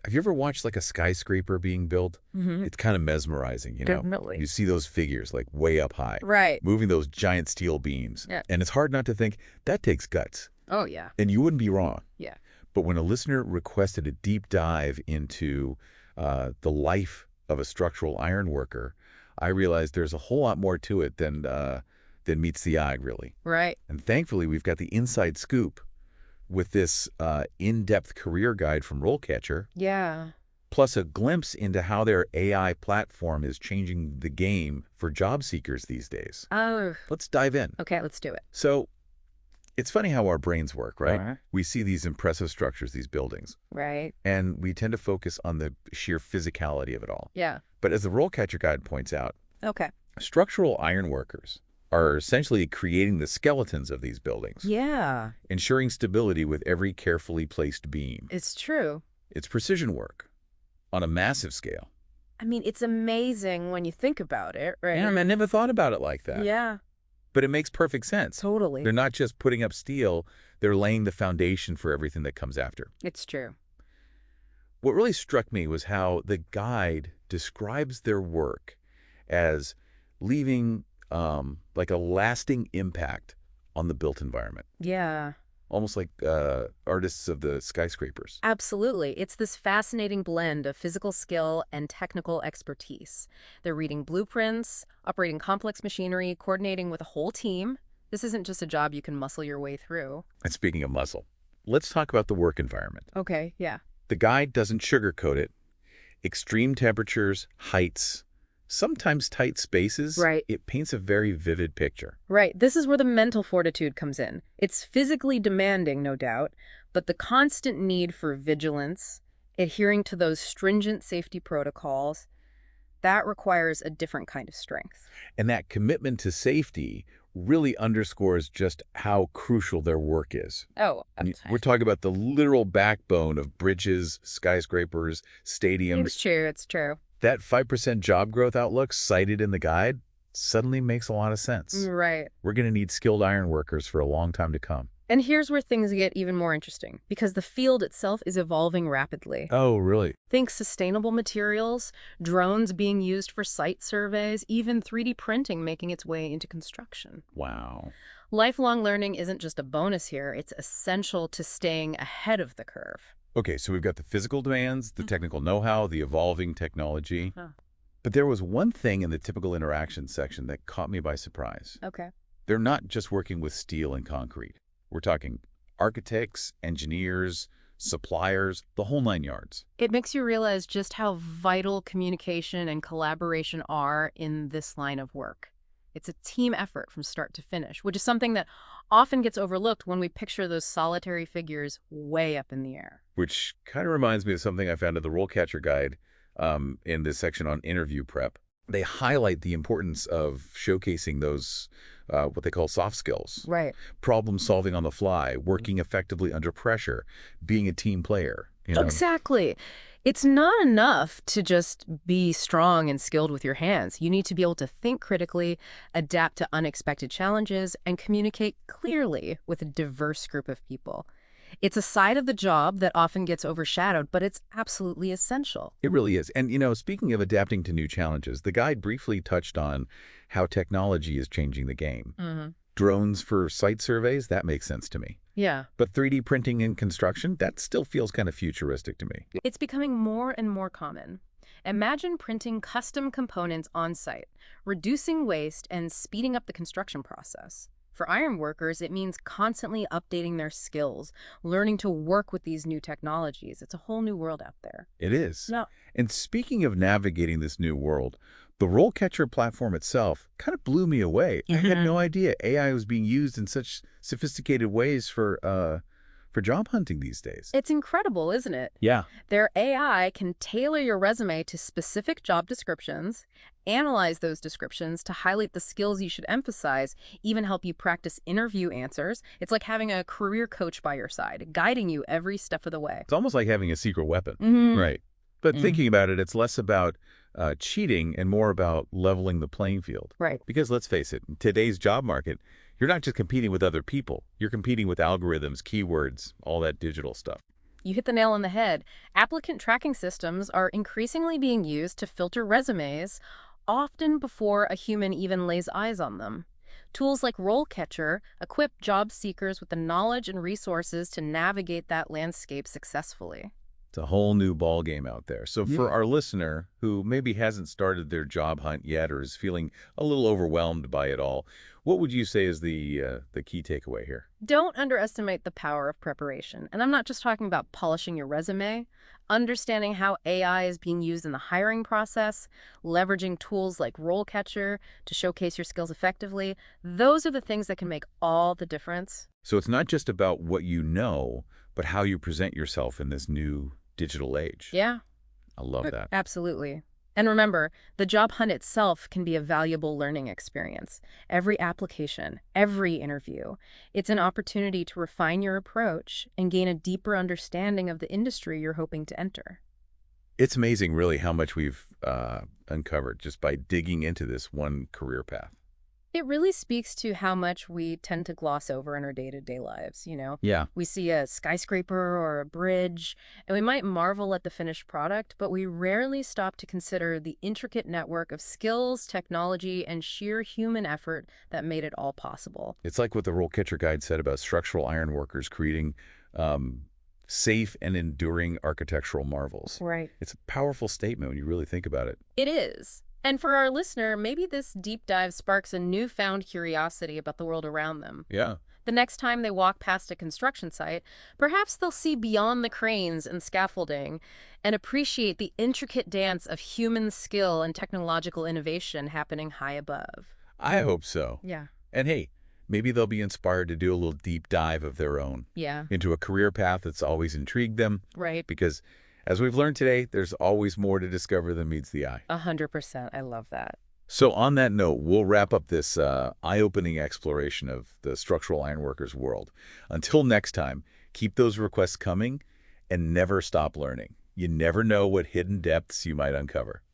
Have you ever watched like a skyscraper being built? Mm-hmm. It's kind of mesmerizing, you know? Definitely. You see those figures like way up high, Right. moving those giant steel beams. Yeah. And it's hard not to think that takes guts. Oh, yeah. And you wouldn't be wrong. Yeah. But when a listener requested a deep dive into the life of a structural ironworker, I realized there's a whole lot more to it than meets the eye, really. Right. And thankfully, we've got the inside scoop with this in-depth career guide from RoleCatcher, Yeah. plus a glimpse into how their AI platform is changing the game for job seekers these days. Oh, Let's dive in. okay. Let's do it. So it's funny how our brains work, right? Uh-huh. We see these impressive structures, these buildings, Right. and we tend to focus on the sheer physicality of it all. Yeah. But as the RoleCatcher guide points out, Okay. structural ironworkers are essentially creating the skeletons of these buildings, Yeah. ensuring stability with every carefully placed beam. It's true. It's precision work on a massive scale. I mean, it's amazing when you think about it, right? I never thought about it like that. Yeah. But it makes perfect sense. Totally. They're not just putting up steel, they're laying the foundation for everything that comes after. It's true. What really struck me was how the guide describes their work as leaving like a lasting impact on the built environment, Yeah. almost like artists of the skyscrapers. Absolutely. It's this fascinating blend of physical skill and technical expertise. They're reading blueprints, operating complex machinery, coordinating with a whole team. This isn't just a job you can muscle your way through. And speaking of muscle, let's talk about the work environment. Okay, yeah. The guide doesn't sugarcoat it. Extreme temperatures, heights, sometimes tight spaces. Right. It paints a very vivid picture. Right. This is where the mental fortitude comes in. It's physically demanding, no doubt, but the constant need for vigilance, adhering to those stringent safety protocols, that requires a different kind of strength. And that commitment to safety really underscores just how crucial their work is. Oh, I mean, we're talking about the literal backbone of bridges, skyscrapers, stadiums. it's true. It's true. That 5% job growth outlook cited in the guide suddenly makes a lot of sense. Right. We're going to need skilled iron workers for a long time to come. And here's where things get even more interesting, because the field itself is evolving rapidly. Oh, really? Think sustainable materials, drones being used for site surveys, even 3D printing making its way into construction. Wow. Lifelong learning isn't just a bonus here, it's essential to staying ahead of the curve. Okay, so we've got the physical demands, the technical know-how, the evolving technology. Huh. But there was one thing in the typical interaction section that caught me by surprise. Okay. They're not just working with steel and concrete. We're talking architects, engineers, suppliers, the whole 9 yards. It makes you realize just how vital communication and collaboration are in this line of work. It's a team effort from start to finish, which is something that often gets overlooked when we picture those solitary figures way up in the air. Which kind of reminds me of something I found in the RoleCatcher guide in this section on interview prep. They highlight the importance of showcasing those, what they call soft skills. Right. Problem solving on the fly, working effectively under pressure, being a team player. You know? Exactly. It's not enough to just be strong and skilled with your hands. You need to be able to think critically, adapt to unexpected challenges, and communicate clearly with a diverse group of people. It's a side of the job that often gets overshadowed, but it's absolutely essential. It really is. And, you know, speaking of adapting to new challenges, the guide briefly touched on how technology is changing the game. Mm-hmm. Drones for site surveys, that makes sense to me. Yeah. But 3D printing in construction, that still feels kind of futuristic to me. It's becoming more and more common. Imagine printing custom components on site, reducing waste and speeding up the construction process. For iron workers, it means constantly updating their skills, learning to work with these new technologies. It's a whole new world out there. It is. No. And speaking of navigating this new world, the RoleCatcher platform itself kind of blew me away. I had no idea AI was being used in such sophisticated ways for job hunting these days. It's incredible, isn't it? Yeah. Their AI can tailor your resume to specific job descriptions, analyze those descriptions to highlight the skills you should emphasize, even help you practice interview answers. It's like having a career coach by your side, guiding you every step of the way. It's almost like having a secret weapon. Mm-hmm. Right. But thinking about it, it's less about cheating and more about leveling the playing field. Right. Because let's face it, in today's job market, you're not just competing with other people. You're competing with algorithms, keywords, all that digital stuff. You hit the nail on the head. Applicant tracking systems are increasingly being used to filter resumes, often before a human even lays eyes on them. Tools like RoleCatcher equip job seekers with the knowledge and resources to navigate that landscape successfully. It's a whole new ball game out there. So for Yeah. our listener who maybe hasn't started their job hunt yet or is feeling a little overwhelmed by it all, what would you say is the key takeaway here? Don't underestimate the power of preparation. And I'm not just talking about polishing your resume. Understanding how AI is being used in the hiring process, leveraging tools like RoleCatcher to showcase your skills effectively, those are the things that can make all the difference. So it's not just about what you know, but how you present yourself in this new digital age. Yeah, I love that. absolutely. And remember, the job hunt itself can be a valuable learning experience. Every application, every interview, it's an opportunity to refine your approach and gain a deeper understanding of the industry you're hoping to enter. It's amazing, really, how much we've uncovered just by digging into this one career path. It really speaks to how much we tend to gloss over in our day-to-day lives, Yeah. We see a skyscraper or a bridge, and we might marvel at the finished product, but we rarely stop to consider the intricate network of skills, technology, and sheer human effort that made it all possible. It's like what the RoleCatcher guide said about structural ironworkers creating safe and enduring architectural marvels. Right. It's a powerful statement when you really think about it. It is. And for our listener, maybe this deep dive sparks a newfound curiosity about the world around them. Yeah. The next time they walk past a construction site, perhaps they'll see beyond the cranes and scaffolding and appreciate the intricate dance of human skill and technological innovation happening high above. I hope so. Yeah. And hey, maybe they'll be inspired to do a little deep dive of their own Yeah. into a career path that's always intrigued them. Right. Because as we've learned today, there's always more to discover than meets the eye. 100%. I love that. So on that note, we'll wrap up this eye-opening exploration of the structural ironworkers world. Until next time, keep those requests coming and never stop learning. You never know what hidden depths you might uncover.